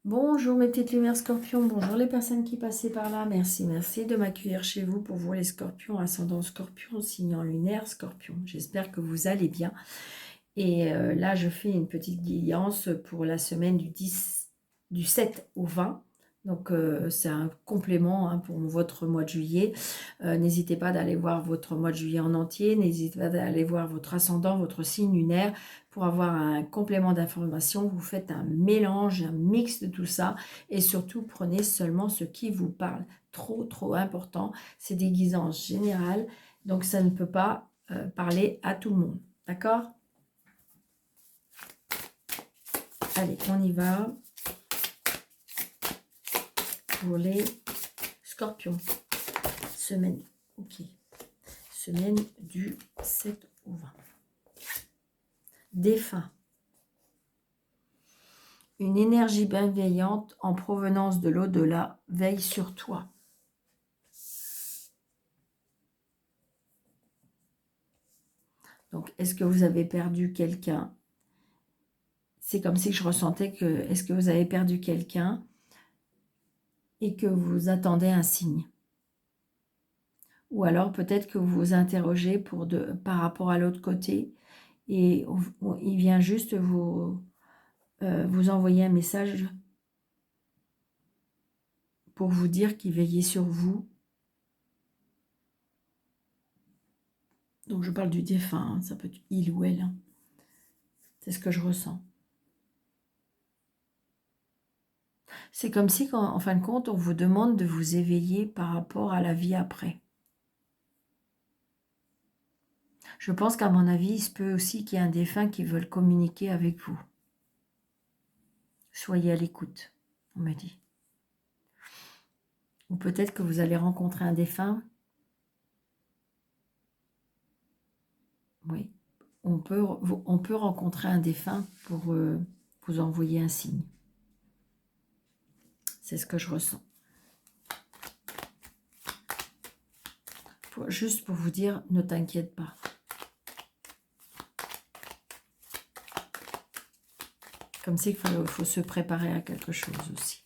Bonjour mes petites lumières scorpions, bonjour les personnes qui passaient par là, merci de m'accueillir chez vous pour vous les scorpions, ascendant scorpion, signe lunaire scorpion. J'espère que vous allez bien. Et là je fais une petite guidance pour la semaine du 7 au 20. Donc c'est un complément hein, pour votre mois de juillet. N'hésitez pas d'aller voir votre mois de juillet en entier. N'hésitez pas d'aller voir votre ascendant, votre signe lunaire pour avoir un complément d'information. Vous faites un mélange, un mix de tout ça. Et surtout, prenez seulement ce qui vous parle. Trop important. C'est des guisances générales. Donc ça ne peut pas parler à tout le monde. D'accord ? Allez, on y va. Pour les scorpions. Semaine, ok. Semaine du 7 au 20. Défunt. Une énergie bienveillante en provenance de l'au-delà veille sur toi. Donc, est-ce que vous avez perdu quelqu'un? C'est comme si je ressentais que, est-ce que vous avez perdu quelqu'un et que vous attendez un signe? Ou alors peut-être que vous vous interrogez par rapport à l'autre côté et il vient juste vous envoyer un message pour vous dire qu'il veillait sur vous. Donc je parle du défunt, hein, ça peut être il ou elle. Hein. C'est ce que je ressens. C'est comme si, en fin de compte, on vous demande de vous éveiller par rapport à la vie après. Je pense qu'à mon avis, il se peut aussi qu'il y ait un défunt qui veut communiquer avec vous. Soyez à l'écoute, on m'a dit. Ou peut-être que vous allez rencontrer un défunt. Oui, on peut rencontrer un défunt pour vous envoyer un signe. C'est ce que je ressens. Juste pour vous dire, ne t'inquiète pas. Comme si il faut se préparer à quelque chose aussi.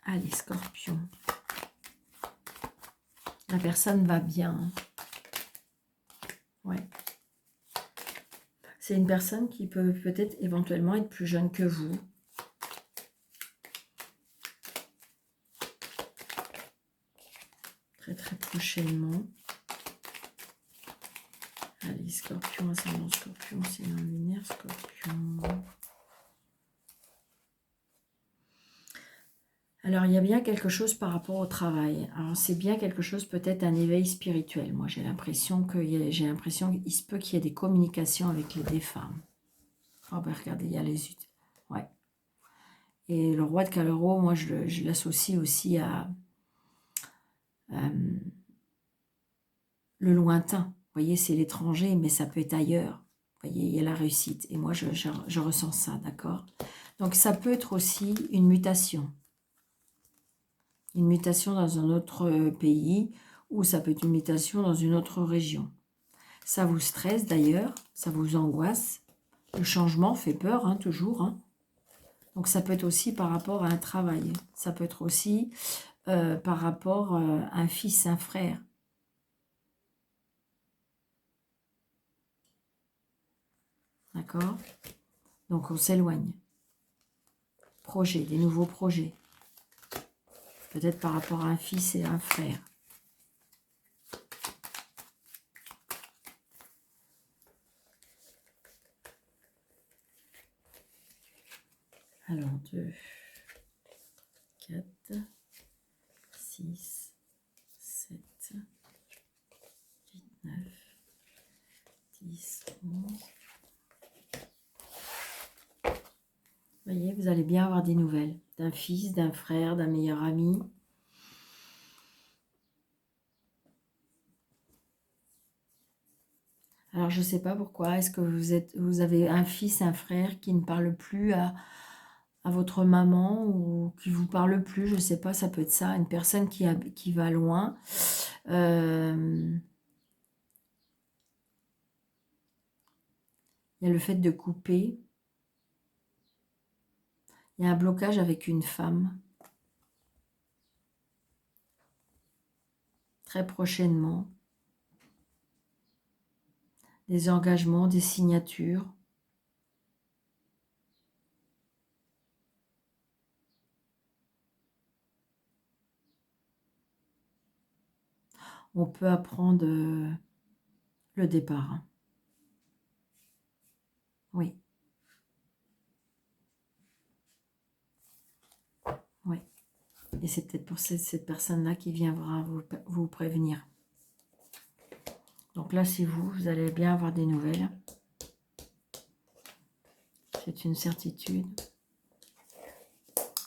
Allez, scorpion. La personne va bien. Ouais. C'est une personne qui peut peut-être éventuellement être plus jeune que vous. Très prochainement. Allez, scorpion, ascendant scorpion, signe lunaire, scorpion. Alors, il y a bien quelque chose par rapport au travail. Alors, c'est bien quelque chose, peut-être un éveil spirituel. Moi, j'ai l'impression qu'il se peut qu'il y ait des communications avec les défunts. Oh, ben regardez, il y a les... Ouais. Et le roi de Calero, moi, je l'associe aussi à le lointain. Vous voyez, c'est l'étranger, mais ça peut être ailleurs. Vous voyez, il y a la réussite. Et moi, je ressens ça, d'accord? Donc, ça peut être aussi une mutation. Une mutation dans un autre pays, ou ça peut être une mutation dans une autre région. Ça vous stresse d'ailleurs, ça vous angoisse. Le changement fait peur, hein, toujours. Hein. Donc, ça peut être aussi par rapport à un travail. Ça peut être aussi par rapport à un fils, un frère. D'accord? Donc, on s'éloigne. Projets, des nouveaux projets. Peut-être par rapport à un fils et un frère. Alors, 2, 4, 6, 7, 8, 9, 10, 11. Vous voyez, vous allez bien avoir des nouvelles d'un fils, d'un frère, d'un meilleur ami. Alors, je ne sais pas pourquoi. Est-ce que vous avez un fils, un frère qui ne parle plus à votre maman ou qui ne vous parle plus? Je ne sais pas, ça peut être ça. Une personne qui va loin. Il y a le fait de couper. Il y a un blocage avec une femme. Très prochainement. Des engagements, des signatures. On peut apprendre le départ. Hein. Oui. Oui. Et c'est peut-être pour cette personne-là qui viendra vous prévenir. Donc là, c'est vous, vous allez bien avoir des nouvelles. C'est une certitude.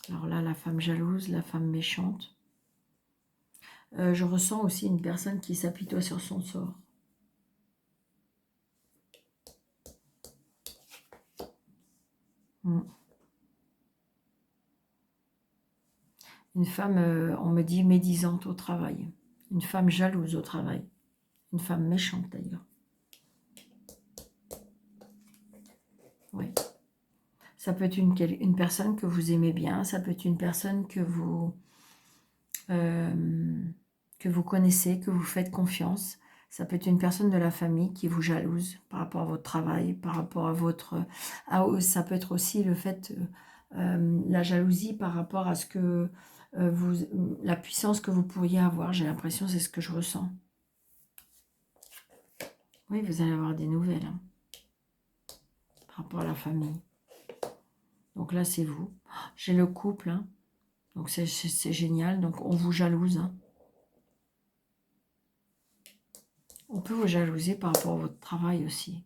Alors là, la femme jalouse, la femme méchante. Je ressens aussi une personne qui s'apitoie sur son sort. Une femme, on me dit, médisante au travail. Une femme jalouse au travail. Une femme méchante d'ailleurs. Oui. Ça peut être une personne que vous aimez bien. Ça peut être une personne que vous connaissez, que vous faites confiance. Ça peut être une personne de la famille qui vous jalouse par rapport à votre travail, par rapport à votre... ça peut être aussi le fait, la jalousie par rapport à ce que la puissance que vous pourriez avoir. J'ai l'impression, c'est ce que je ressens. Oui, vous allez avoir des nouvelles hein, par rapport à la famille. Donc là, c'est vous. J'ai le couple. Hein. Donc c'est génial. Donc on vous jalouse. Hein. On peut vous jalouser par rapport à votre travail aussi.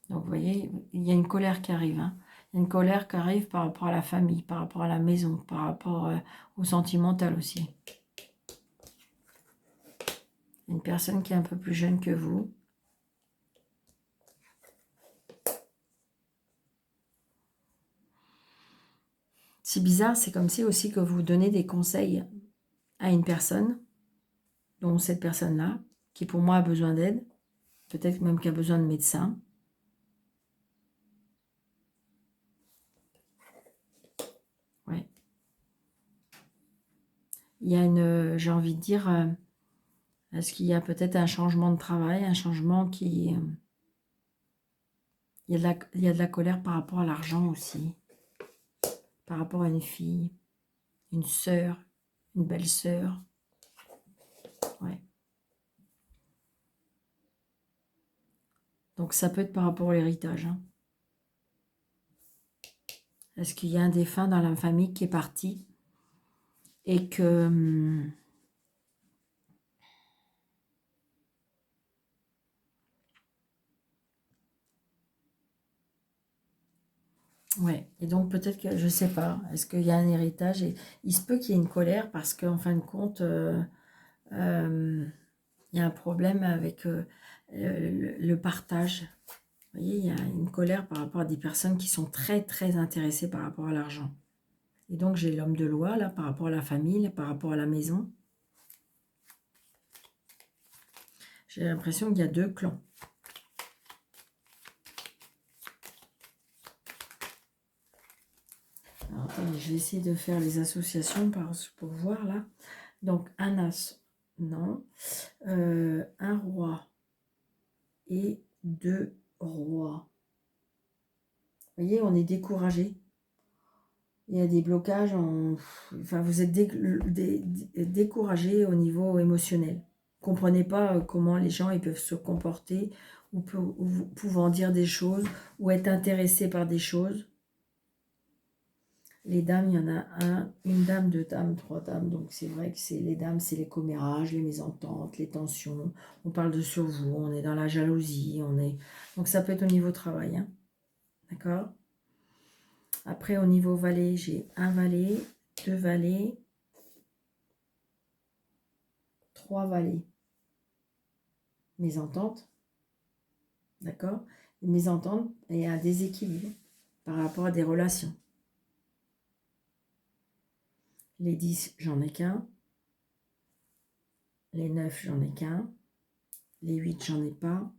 Donc vous voyez, il y a une colère qui arrive. Hein. Il y a une colère qui arrive par rapport à la famille, par rapport à la maison, par rapport au sentimental aussi. Une personne qui est un peu plus jeune que vous. C'est bizarre, c'est comme si aussi que vous donnez des conseils à une personne, dont cette personne-là, qui pour moi a besoin d'aide, peut-être même qui a besoin de médecin. Ouais. Il y a une, j'ai envie de dire, est-ce qu'il y a peut-être un changement de travail, un changement qui... il y a de la colère par rapport à l'argent aussi, par rapport à une fille, une sœur, une belle-sœur. Ouais. Donc ça peut être par rapport à l'héritage. Hein. Est-ce qu'il y a un défunt dans la famille qui est parti et que... ouais, et donc peut-être que, je sais pas, est-ce qu'il y a un héritage et il se peut qu'il y ait une colère parce qu'en fin de compte, il y a un problème avec le partage. Vous voyez, il y a une colère par rapport à des personnes qui sont très très intéressées par rapport à l'argent. Et donc j'ai l'homme de loi là par rapport à la famille, là, par rapport à la maison. J'ai l'impression qu'il y a deux clans. Alors, attendez, je vais essayer de faire les associations pour voir là. Donc un as, non. Un roi et deux rois. Vous voyez, on est découragé. Il y a des blocages, enfin vous êtes découragé au niveau émotionnel. Vous ne comprenez pas comment les gens ils peuvent se comporter ou pouvant dire des choses ou être intéressés par des choses. Les dames, il y en a une dame, deux dames, trois dames. Donc c'est vrai que c'est les dames, c'est les commérages, les mésententes, les tensions. On parle de sur vous, on est dans la jalousie, donc ça peut être au niveau travail. Hein. D'accord ? Après, au niveau valet, j'ai un valet, deux valets, trois valets. Mésentente. D'accord ? Mésentente et un déséquilibre par rapport à des relations. Les 10, j'en ai qu'un. Les 9, j'en ai qu'un. Les 8, j'en ai pas.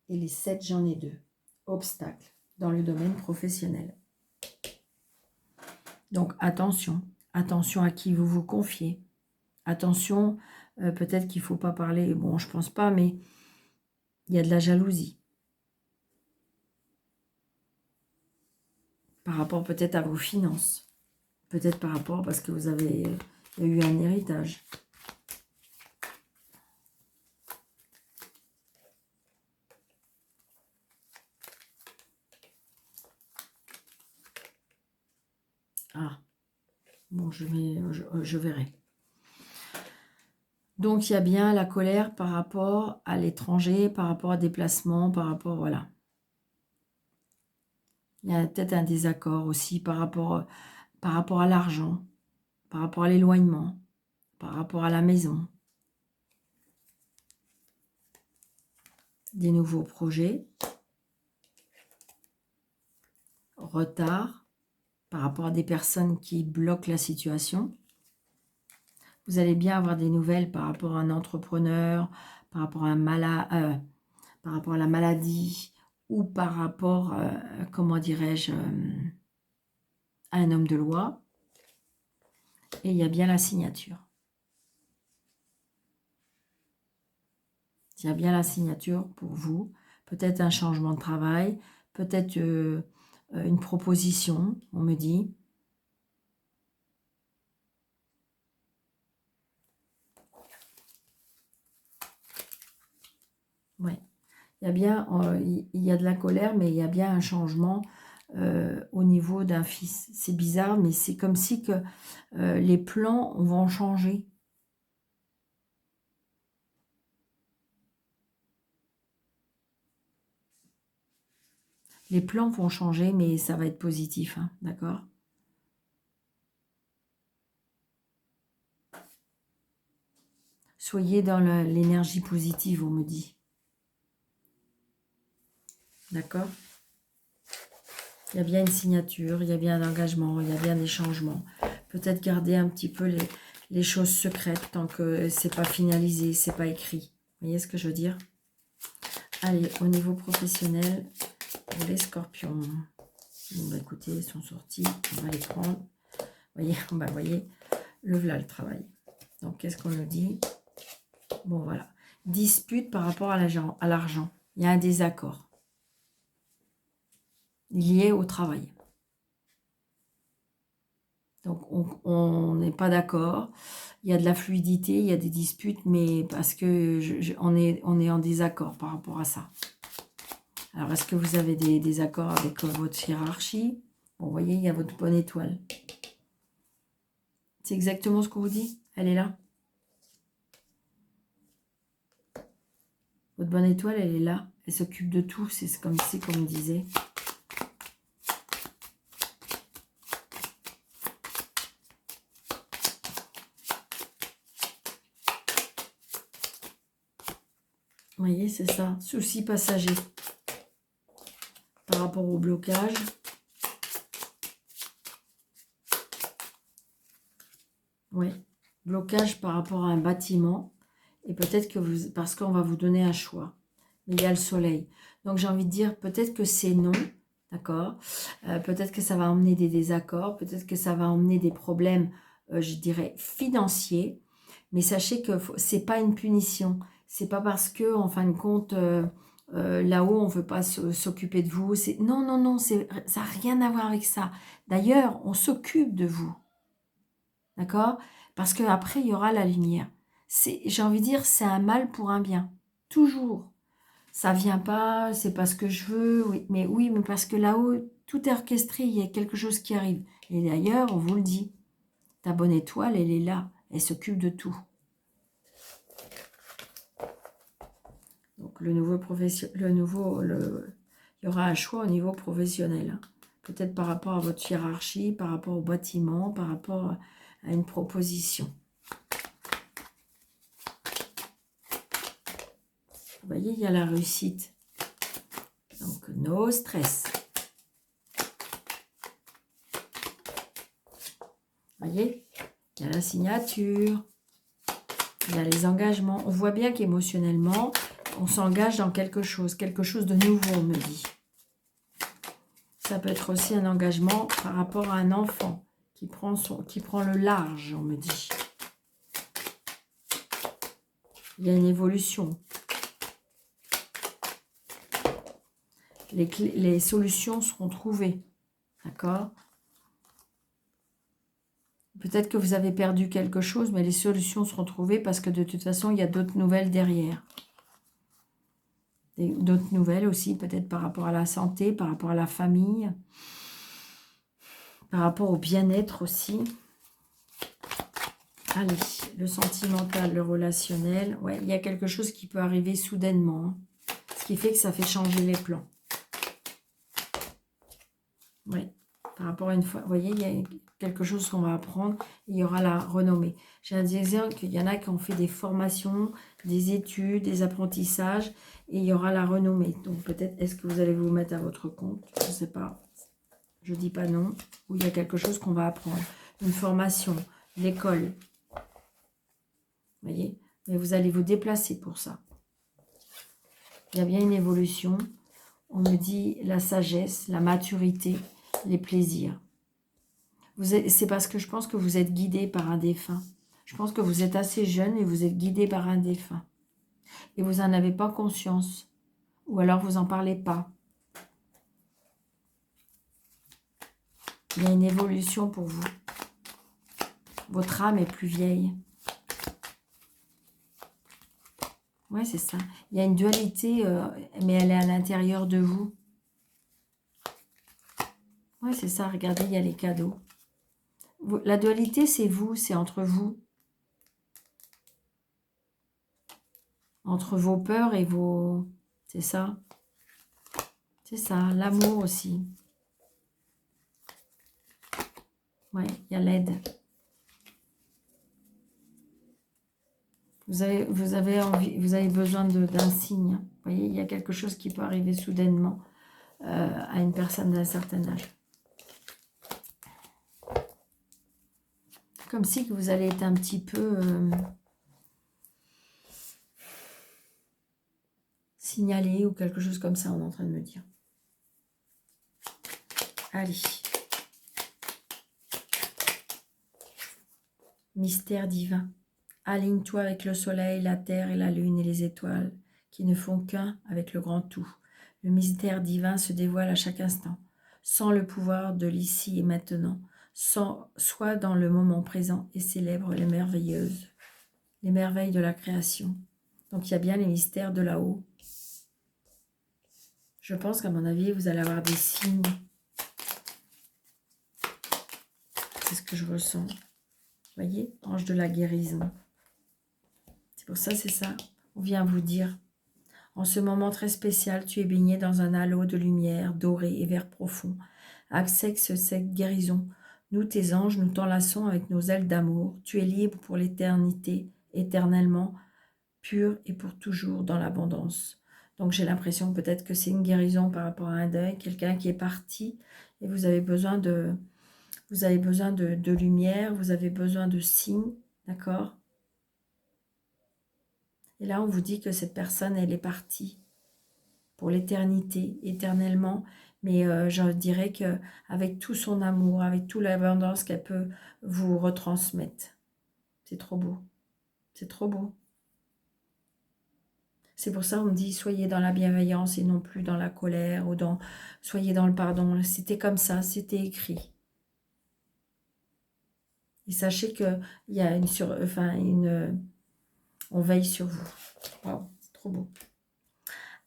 Et les 7, j'en ai deux. Obstacle dans le domaine professionnel. Donc, attention. Attention à qui vous vous confiez. Attention, peut-être qu'il ne faut pas parler. Bon, je ne pense pas, mais il y a de la jalousie. Par rapport peut-être à vos finances. Peut-être par rapport parce que vous avez il y a eu un héritage. Ah, bon, je verrai. Donc, il y a bien la colère par rapport à l'étranger, par rapport à des placements, par rapport, voilà. Il y a peut-être un désaccord aussi par rapport à l'argent, par rapport à l'éloignement, par rapport à la maison. Des nouveaux projets. Retard par rapport à des personnes qui bloquent la situation. Vous allez bien avoir des nouvelles par rapport à un entrepreneur, par rapport à par rapport à la maladie ou par rapport, comment dirais-je, à un homme de loi. Et il y a bien la signature. Il y a bien la signature pour vous. Peut-être un changement de travail, peut-être une proposition, on me dit. Ouais. Il y a bien, il y a de la colère, mais il y a bien un changement au niveau d'un fils. C'est bizarre, mais c'est comme si que les plans vont changer. Les plans vont changer, mais ça va être positif, hein, d'accord? Soyez dans l'énergie positive, on me dit. D'accord? Il y a bien une signature, il y a bien un engagement, il y a bien des changements. Peut-être garder un petit peu les choses secrètes tant que c'est pas finalisé, c'est pas écrit. Vous voyez ce que je veux dire? Allez, au niveau professionnel, pour les scorpions. Bon, bah, écoutez, ils sont sortis, on va les prendre. Voyez, bah, voyez, le voilà le travail. Donc, qu'est-ce qu'on nous dit? Bon, voilà. Dispute par rapport à l'argent. Il y a un désaccord lié au travail. Donc, on n'est pas d'accord. Il y a de la fluidité, il y a des disputes, mais parce que on est en désaccord par rapport à ça. Alors, est-ce que vous avez des désaccords avec votre hiérarchie? Bon, vous voyez, il y a votre bonne étoile. C'est exactement ce qu'on vous dit. Elle est là. Votre bonne étoile, elle est là. Elle s'occupe de tout. C'est comme si, comme on disait. Vous voyez, c'est ça. Souci passager. Par rapport au blocage. Oui. Blocage par rapport à un bâtiment. Et peut-être que vous... Parce qu'on va vous donner un choix. Mais il y a le soleil. Donc, j'ai envie de dire, peut-être que c'est non. D'accord? Peut-être que ça va emmener des désaccords. Peut-être que ça va emmener des problèmes, je dirais, financiers. Mais sachez que ce n'est pas une punition. C'est pas parce que, en fin de compte, là-haut, on ne veut pas s'occuper de vous. Non, non, non, ça n'a rien à voir avec ça. D'ailleurs, on s'occupe de vous. D'accord? Parce qu'après, il y aura la lumière. J'ai envie de dire, c'est un mal pour un bien. Toujours. Ça vient pas, c'est pas ce que je veux. Oui, mais parce que là-haut, tout est orchestré, il y a quelque chose qui arrive. Et d'ailleurs, on vous le dit. Ta bonne étoile, elle est là. Elle s'occupe de tout. Donc, il y aura un choix au niveau professionnel. Hein. Peut-être par rapport à votre hiérarchie, par rapport au bâtiment, par rapport à une proposition. Vous voyez, il y a la réussite. Donc, no stress. Vous voyez, il y a la signature. Il y a les engagements. On voit bien qu'émotionnellement, on s'engage dans quelque chose de nouveau, on me dit. Ça peut être aussi un engagement par rapport à un enfant qui prend le large, on me dit. Il y a une évolution. Les solutions seront trouvées. D'accord? Peut-être que vous avez perdu quelque chose, mais les solutions seront trouvées parce que de toute façon, il y a d'autres nouvelles derrière. D'autres nouvelles aussi, peut-être par rapport à la santé, par rapport à la famille, par rapport au bien-être aussi. Allez, le sentimental, le relationnel. Ouais, il y a quelque chose qui peut arriver soudainement. Hein, ce qui fait que ça fait changer les plans. Oui, par rapport à une fois. Vous voyez, il y a quelque chose qu'on va apprendre. Il y aura la renommée. J'ai un exemple qu'il y en a qui ont fait des formations, des études, des apprentissages. Et il y aura la renommée. Donc peut-être, est-ce que vous allez vous mettre à votre compte? Je ne sais pas. Je ne dis pas non. Ou il y a quelque chose qu'on va apprendre. Une formation, l'école. Vous voyez? Mais vous allez vous déplacer pour ça. Il y a bien une évolution. On me dit la sagesse, la maturité, les plaisirs. C'est parce que je pense que vous êtes guidé par un défunt. Je pense que vous êtes assez jeune et vous êtes guidé par un défunt. Et vous n'en avez pas conscience. Ou alors vous n'en parlez pas. Il y a une évolution pour vous. Votre âme est plus vieille. Oui, c'est ça. Il y a une dualité, mais elle est à l'intérieur de vous. Oui, c'est ça. Regardez, il y a les cadeaux. La dualité, c'est vous, c'est entre vous. Entre vos peurs et vos... C'est ça. C'est ça. L'amour aussi. Oui, il y a l'aide. Vous avez besoin d'un signe. Vous voyez, il y a quelque chose qui peut arriver soudainement à une personne d'un certain âge. Comme si que vous allez être un petit peu signalé ou quelque chose comme ça, on est en train de me dire. Allez. Mystère divin. Aligne-toi avec le soleil, la terre et la lune et les étoiles, qui ne font qu'un avec le grand tout. Le mystère divin se dévoile à chaque instant, sans le pouvoir de l'ici et maintenant, soit dans le moment présent et célèbre les merveilleuses, les merveilles de la création. Donc il y a bien les mystères de là-haut. Je pense qu'à mon avis, vous allez avoir des signes. C'est ce que je ressens. Vous voyez, ange de la guérison. C'est pour ça, c'est ça. On vient vous dire. En ce moment très spécial, tu es baigné dans un halo de lumière doré et vert profond. Accepte cette guérison. Nous, tes anges, nous t'enlaçons avec nos ailes d'amour. Tu es libre pour l'éternité, éternellement, pur et pour toujours dans l'abondance. Donc j'ai l'impression peut-être que c'est une guérison par rapport à un deuil, quelqu'un qui est parti et vous avez besoin de lumière, vous avez besoin de signes, d'accord? Et là, on vous dit que cette personne, elle est partie pour l'éternité, éternellement. Mais je dirais qu'avec tout son amour, avec toute l'abondance qu'elle peut vous retransmettre. C'est trop beau. C'est trop beau. C'est pour ça qu'on me dit, soyez dans la bienveillance et non plus dans la colère ou soyez dans le pardon. C'était comme ça, c'était écrit. Et sachez qu'il y a on veille sur vous. Waouh, c'est trop beau.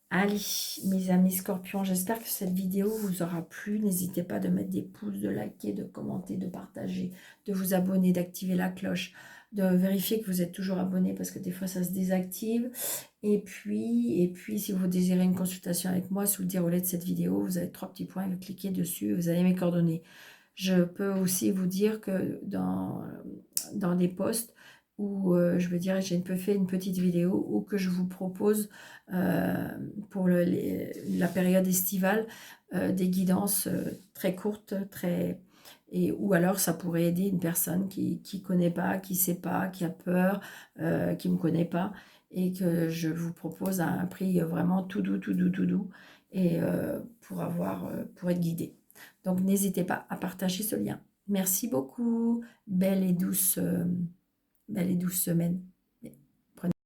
Allez, mes amis scorpions, j'espère que cette vidéo vous aura plu. N'hésitez pas de mettre des pouces, de liker, de commenter, de partager, de vous abonner, d'activer la cloche, de vérifier que vous êtes toujours abonné parce que des fois ça se désactive. Et puis si vous désirez une consultation avec moi, sous le déroulé de cette vidéo, vous avez 3 petits points, vous cliquez dessus, vous avez mes coordonnées. Je peux aussi vous dire que dans des posts où je veux dire, j'ai fait une petite vidéo où que je vous propose pour la période estivale des guidances très courtes, ou alors ça pourrait aider une personne qui ne connaît pas, qui ne sait pas, qui a peur, qui ne me connaît pas, et que je vous propose à un prix vraiment tout doux, et pour être guidé. Donc n'hésitez pas à partager ce lien. Merci beaucoup. Belle et douce semaine.